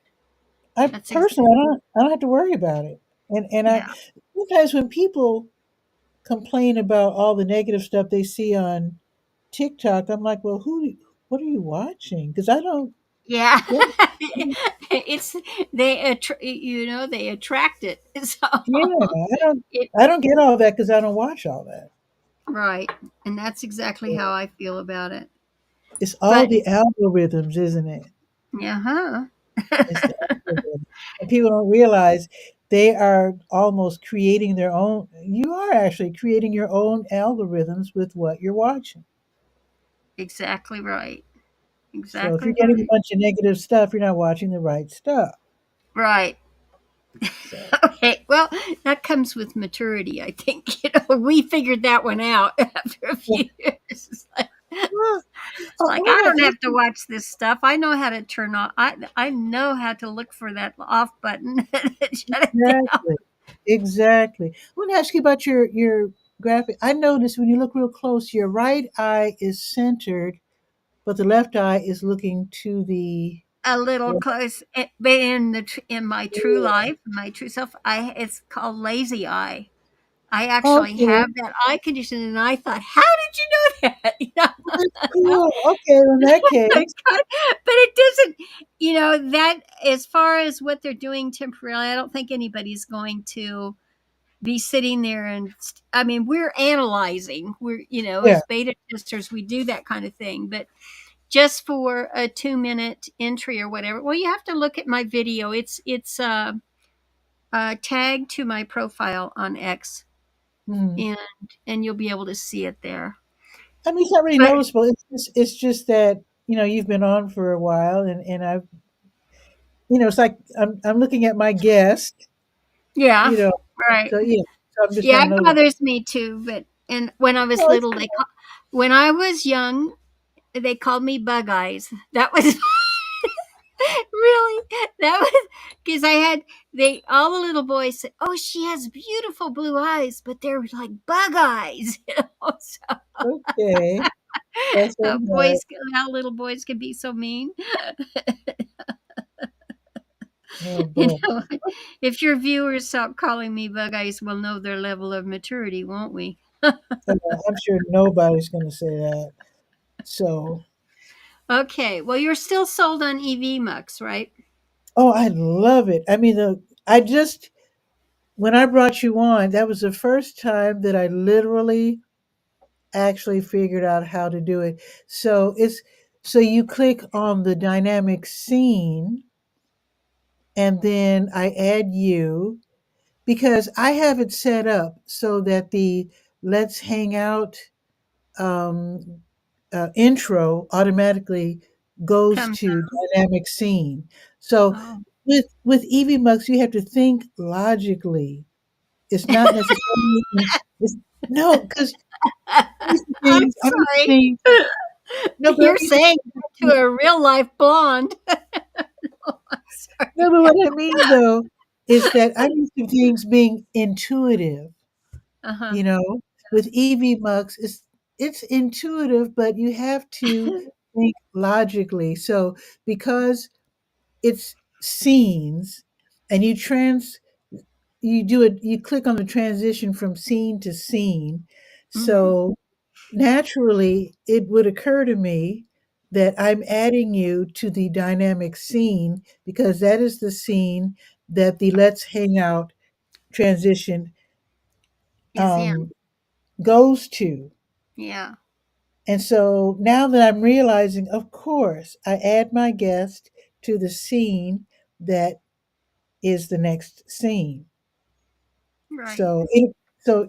I That's personally, exactly. I don't have to worry about it. And I Yeah. sometimes when people complain about all the negative stuff they see on TikTok, I'm like, well, what are you watching? Because I don't Yeah. get. It's they attract it. So Yeah, it I don't get all that because I don't watch all that. right. And that's exactly So how I feel about it. it's all But the algorithms, isn't it? yeah, huh? It's the algorithm. And people don't realize. they are almost creating their own. You are actually creating your own algorithms with what you're watching. Exactly right. So if Exactly you're getting a right. bunch of negative stuff, you're not watching the right stuff. Right. So, Okay. Well, that comes with maturity, I think. We figured that one out after a yeah. few years. Well, It's like, I I want don't to ask have to watch this stuff. I know how to turn off. I know how to look for that off button and shut it down. exactly, exactly. I want to ask you about your graphic. I noticed when you look real close, your right eye is centered, but the left eye is looking to the A little left. close, but in my true life, my true self, I it's called lazy eye. I actually Okay, have that eye condition, and I thought, how did you know that? that's cool. Okay, in that case, But it doesn't, that as far as what they're doing temporarily, I don't think anybody's going to be sitting there and, I mean, we're analyzing. yeah. As beta testers, we do that kind of thing. But just for a 2-minute entry or whatever, well, you have to look at my video. It's tagged to my profile on X, Hmm. and you'll be able to see it there. I mean, it's not really But noticeable. It's just that you've been on for a while, and I've it's like I'm looking at my guest, yeah, you know. right. So yeah, so I'm just Yeah, now it noticing. bothers me too. But and when I was Oh, it's little, when I was young, they called me Bug Eyes. That was really, that was because I had, they all the little boys said, "Oh, she has beautiful blue eyes, but they're like bug eyes." So, okay. That's so nice. boys, how little boys can be so mean. Oh You boy. know, if your viewers stop calling me Bug Eyes, we'll know their level of maturity, won't we? I'm sure nobody's going to say that. So, Okay, well, you're still sold on EV Mux, right? oh, I love it. I mean, I just when I brought you on, that was the first time that I literally actually figured out how to do it. So you click on the dynamic scene, and then I add you because I have it set up so that the Let's Hang Out um, intro automatically goes Comes to out. dynamic scene. So Oh. with EVMux, you have to think logically. It's not necessarily. It's, no, because I'm I'm used to sorry. things. No, but I'm You're used to saying things. that to a real life blonde. Oh, I'm No, sorry. but what I mean though is that I'm used to things being intuitive. Uh-huh. You know, with EVMux, it's intuitive, but you have to think logically. So because it's scenes and you click on the transition from scene to scene, Mhm. so naturally it would occur to me that I'm adding you to the dynamic scene because that is the scene that the Let's Hang Out transition Is um, in. goes to. Yeah. And so now that I'm realizing, of course, I add my guest to the scene that is the next scene. Right. So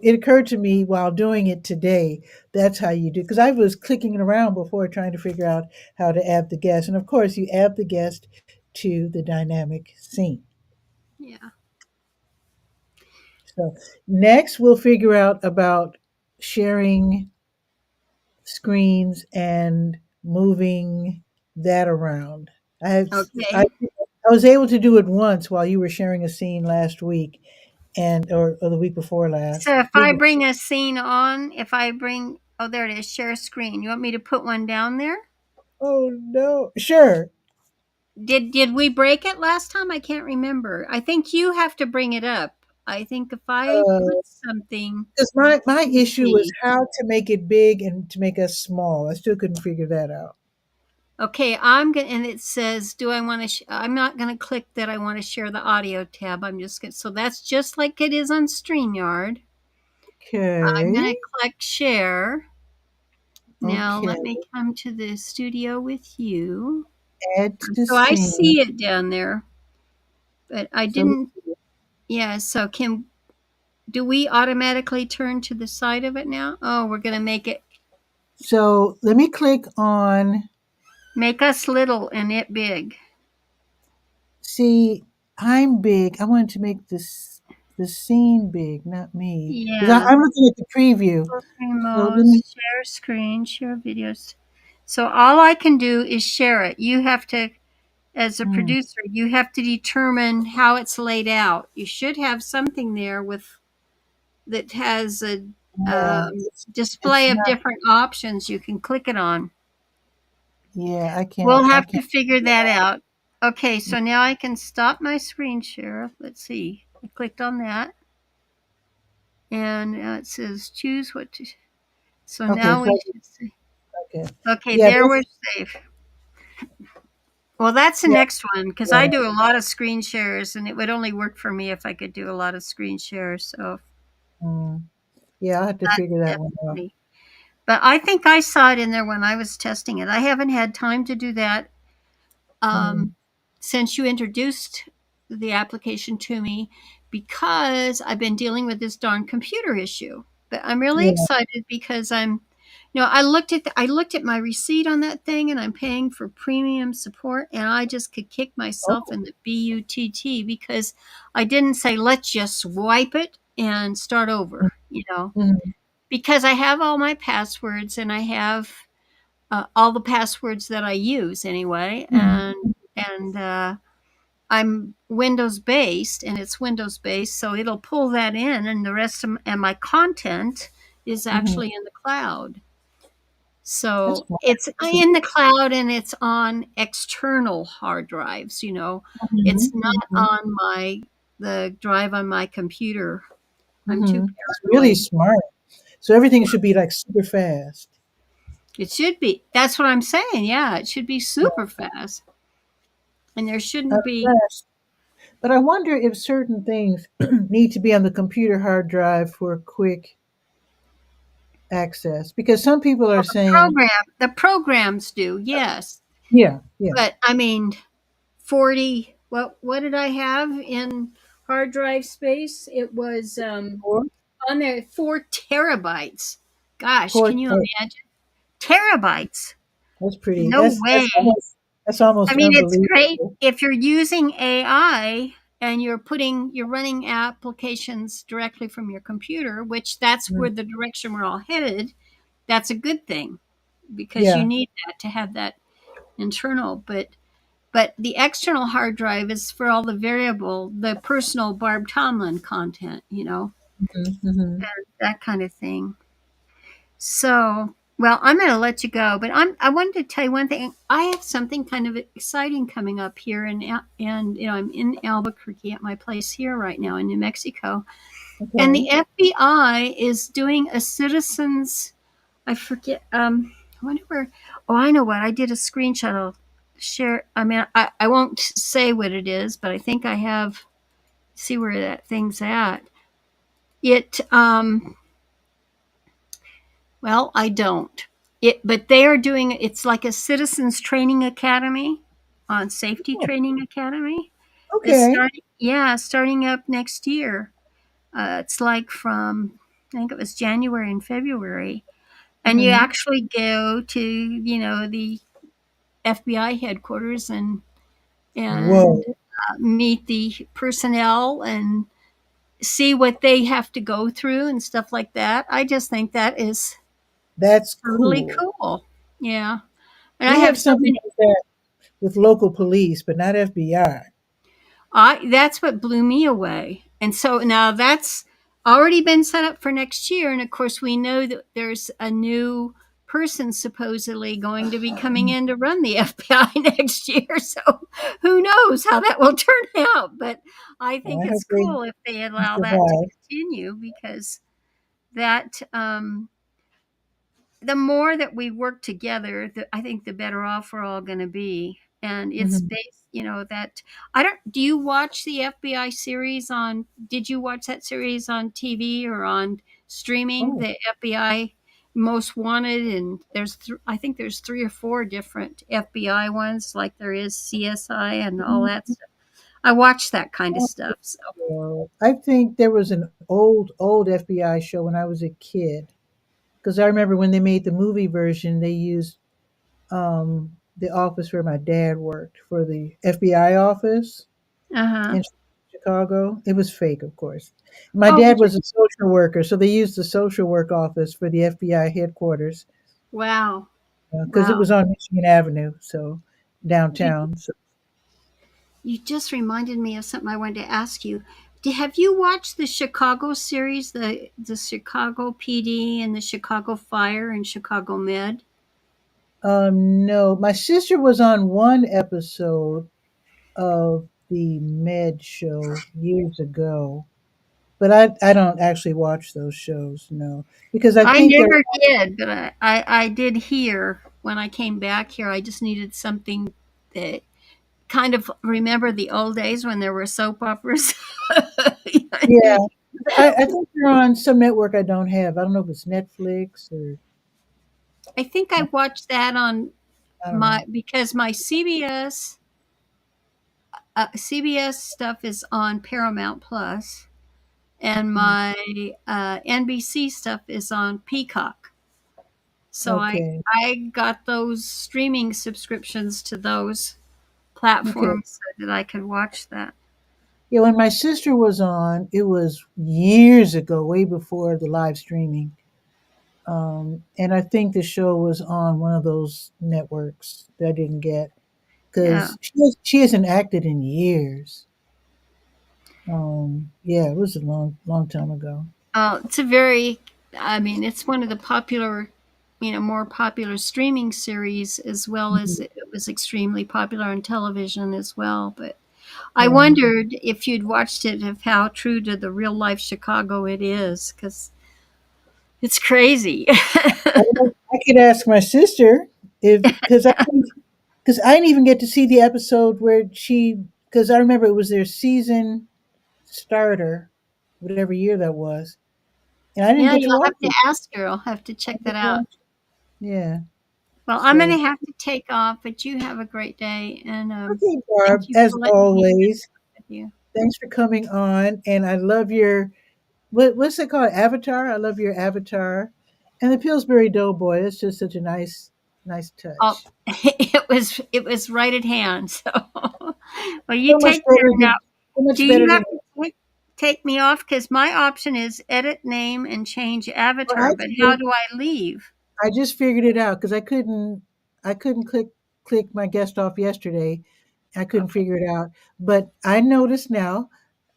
it occurred to me while doing it today, that's how you do. Because I was clicking around before trying to figure out how to add the guest, and of course, you add the guest to the dynamic scene. Yeah. So next, we'll figure out about sharing screens and moving that around. I have, I, Okay. I was able to do it once while you were sharing a scene last week, and or the week before last. So if I bring a scene on, if I bring, oh, there it is, share screen. You want me to put one down there? Oh no! Sure. Did we break it last time? I can't remember. I think you have to bring it up. I think if I put something, Because my let me issue was see. how to make it big and to make us small. I still couldn't figure that out. Okay, I'm gonna, and it says, do I want to? I'm not gonna click that. I want to share the audio tab. I'm just gonna. So that's just like it is on Streamyard. I'm Okay. gonna click share. Now Okay. let me come to the studio with you. Add to So I scene. see it down there, but I So didn't. Yeah, so can do we automatically turn to the side of it now? Oh, we're going to So let me click on, make us little and it big. see, I'm big. I wanted to make this the scene big, not me. Because Yeah. I'm looking at the preview. Full screen So let mode, me, share screen, share videos. So all I can do is share it. You have to, as a mm, producer, you have to determine how it's laid out. You should have something there with that has a yeah, display it's of not, different options. You can click it on. yeah, We'll I have to can't figure figure that it out. Okay, so now I can stop my screen share. Let's see. I clicked on that, and it says choose what to. So out. Okay, now we so, should see. okay. Okay, Yeah, there we're that's, safe. Well, that's the yeah, next one because I yeah. do a lot of screen shares, and it would only work for me if I could do a lot of screen shares. So Mm, yeah, I'll have to figure that that's one out. definitely. But I think I saw it in there when I was testing it. I haven't had time to do that Mm, um, since you introduced the application to me because I've been dealing with this darn computer issue. But I'm really yeah. excited because I looked at my receipt on that thing and I'm paying for premium support and I just could kick myself Oh, in the butt because I didn't say let's just wipe it and start over, mm, because I have all my passwords and I have all the passwords that I use anyway, mm, and I'm Windows based, and it's Windows based, so it'll pull that in, and the rest of and my content is mm. actually in the cloud. That's So smart. it's That's a in the good. cloud and it's on external hard drives. It's Mhm, not mhm, on the drive on my computer. I'm too That's really paranoid. smart. So everything should be like super fast. It should be. That's what I'm saying. Yeah, it should be Yeah, super fast, and there uh, shouldn't be. fast. But I wonder if certain things need to be on the computer hard drive for quick access. Because some people are saying, The programs do, yes. yeah, yeah, But I mean, 40, what did I have in hard drive space? It was four, on there 4 terabytes. Gosh, four, can you imagine? Terabytes. that's pretty. No way. That's I almost mean, it's great unbelievable. if you're using AI and you're running applications directly from your computer, which that's Mm, where the direction we're all headed. That's a good thing because you yeah, need that to have that internal. But the external hard drive is for all the personal Barb Tomlin content, hmm, and that kind of thing. So, well, I'm going to let you go, but I wanted to tell you one thing. I have something kind of exciting coming up here, and I'm in Albuquerque at my place here right now in New Mexico, and okay. the FBI is doing a citizens. I forget. I wonder where. Oh, I know what. I did a screenshot. I'll share. I mean, I won't say what it is, but I think I have. See where that thing's at. It. Well, I don't. But they are doing. It's like a citizens training academy, on safety Oh, training academy. It's okay. starting. Yeah, starting up next year. It's like from. I think it was January and February, and you Hmm. actually go to the FBI headquarters and Whoa, meet the personnel and see what they have to go through and stuff like that. I just think that is that's totally cool. cool. Yeah, and I We have have so something many. like that with local police, but not FBI. I That's what blew me away. And so now that's already been set up for next year. And of course, we know that there's a new person supposedly going to be coming in to run the FBI next year. So who knows how that will turn out? But I think I hope it's they cool if they allow that to survive. continue because that the more that we work together, I think the better off we're all going to be. And it's Hmm. based, that I don't. Do you watch the FBI series on? Did you watch that series on TV or on streaming? Oh, The FBI Most Wanted, and I think there's 3 or 4 different FBI ones, like there is CSI and all mhm. that stuff. I watch that kind of stuff. So, Well, I think there was an old FBI show when I was a kid because I remember when they made the movie version, they used the office where my dad worked for the FBI office uh huh. in Chicago. It was fake, of course. My Oh, dad did you? was a social worker, so they used the social work office for the FBI headquarters Wow. because it Wow. was on Michigan Avenue, so You, downtown. So, you just reminded me of something I wanted to ask you. Have you watched the Chicago series, the Chicago PD and the Chicago Fire and Chicago Med? no, my sister was on one episode of the Med show years ago, but I don't actually watch those shows, no, because I I think they're never did, but I did hear when I came back here. I just needed something that kind of remember the old days when there were soap operas. I yeah. needed- I think they're on some network I don't have. I don't know if it's Netflix or I think I watched that on I don't know. my because my CBS stuff is on Paramount Plus, and Mm, my NBC stuff is on Peacock. So okay, I got those streaming subscriptions to those okay. platforms so that I could watch that. Yeah, when my sister was on, it was years ago, way before the live streaming. And I think the show was on one of those networks that I didn't get Yeah. because she hasn't acted in years. Yeah, it was a long time ago. It's a very, I mean, it's one of the popular, more popular streaming series, as well as Mhm. it was extremely popular on television as well. But I Yeah. wondered if you'd watched it, of how true to the real life Chicago it is, because it's crazy. I don't know, I could ask my sister if because I didn't even get to see the episode where she because I remember it was their season starter, whatever year that was, and I didn't Yeah, get to you'll watch have to it. ask her. I'll have to I check didn't that out. watch it. Yeah. Well, I'm going So to have to take off, but you have a great day. And okay, thank Barb, you as for letting me always, with you. thanks for coming on, and I love your what's it called? Avatar. I love your avatar, and the Pillsbury Doughboy. It's just such a nice Oh, touch. it was right at hand. So, well, you So much take care better now. than so Do much you better have than. to take me off? Because my option is edit name and change Well, avatar. But how actually, do I leave? I just figured it out because I couldn't click my guest off yesterday. I couldn't Okay. figure it out, but I notice now.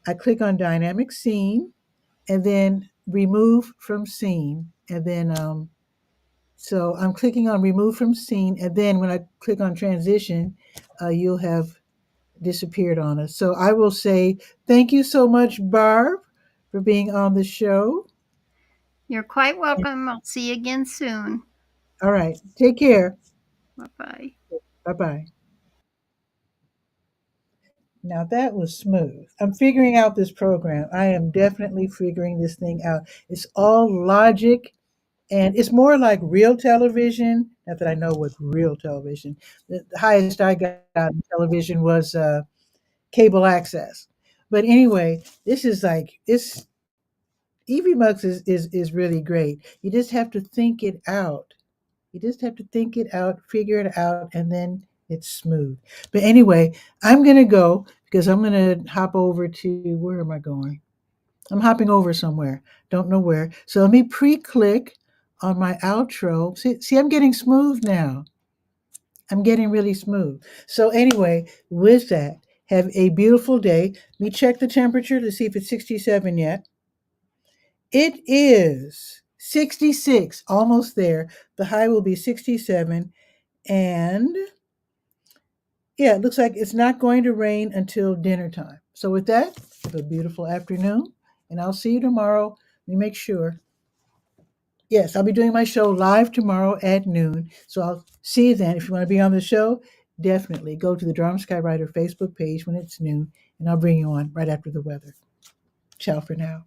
I click on dynamic scene and then remove from scene, and then so I'm clicking on remove from scene, and then when I click on transition, you'll have disappeared on us. So I will say thank you so much, Barb, for being on the show. You're quite welcome. I'll see you again soon. All right, take care. Bye bye. Bye bye. Now that was smooth. I'm figuring out this program. I am definitely figuring this thing out. It's all logic and it's more like real television. Not that I know what real television. The highest I got in television was cable access. But anyway, this is like it's EV Mux is really great. You just have to think it out. You just have to think it out, figure it out, and then it's smooth. But anyway, I'm gonna go because I'm gonna hop over to where am I going? I'm hopping over somewhere. Don't know where. So let me pre-click on my outro. See, I'm getting smooth now. I'm getting really smooth. So anyway, with that, have a beautiful day. Let me check the temperature to see if it's 67 yet. It is 66, almost there. The high will be 67. And yeah, it looks like it's not going to rain until dinner time. So with that, have a beautiful afternoon. And I'll see you tomorrow. Let me make sure. Yes, I'll be doing my show live tomorrow at noon. So I'll see you then. If you want to be on the show, definitely go to the Drum Skywriter Facebook page when it's noon, and I'll bring you on right after the weather. Ciao for now.